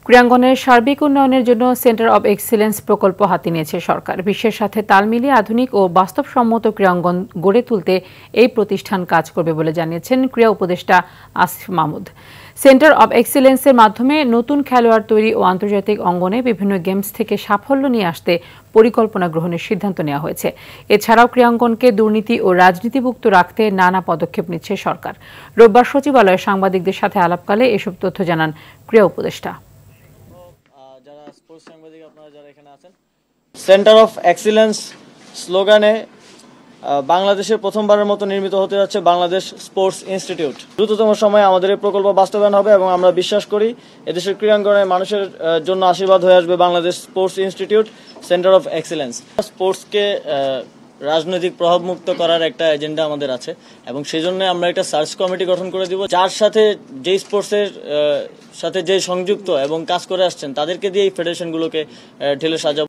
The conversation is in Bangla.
ক্রীড়াঙ্গনের সার্বিক উন্নয়নের জন্য সেন্টার অব এক্সিলেন্স প্রকল্প হাতে নিয়েছে সরকার। বিশ্বের সাথে তাল মিলিয়ে আধুনিক ও বাস্তবসম্মত ক্রীড়াঙ্গন গড়ে তুলতে এই প্রতিষ্ঠান কাজ করবে বলে জানিয়েছেন ক্রীড়া উপদেষ্টা আসিফ মাহমুদ। সেন্টার অব এক্সিলেন্সের মাধ্যমে নতুন খেলোয়াড় তৈরি ও আন্তর্জাতিক অঙ্গনে বিভিন্ন গেমস থেকে সাফল্য নিয়ে আসতে পরিকল্পনা গ্রহণের সিদ্ধান্ত নেওয়া হয়েছে। এছাড়াও ক্রীড়াঙ্গনকে দুর্নীতি ও রাজনীতিমুক্ত রাখতে নানা পদক্ষেপ নিচ্ছে সরকার। রোববার সচিবালয়ে সাংবাদিকদের সাথে আলাপকালে এসব তথ্য জানান ক্রীড়া উপদেষ্টা। সেন্টার অফ এক্সিলেন্স স্লোগানে বাংলাদেশের প্রথমবারের মতো নির্মিত হতে যাচ্ছে বাংলাদেশ স্পোর্টস ইনস্টিটিউট। দ্রুততম সময়ে আমাদের এই প্রকল্প বাস্তবায়ন হবে এবং আমরা বিশ্বাস করি এদেশের ক্রীড়াঙ্গনে মানুষের জন্য আশীর্বাদ হয়ে আসবে Bangladesh sports institute centre of excellence. স্পোর্টসকে রাজনৈতিক প্রভাবমুক্ত করার একটা এজেন্ডা আমাদের আছে এবং সেই জন্য আমরা একটা সার্চ কমিটি গঠন করে দিব, যার সাথে যে স্পোর্টসের সাথে যে সংযুক্ত এবং কাজ করে আসছেন তাদেরকে দিয়ে এই ফেডারেশনগুলোকে ঢেলে সাজাবো।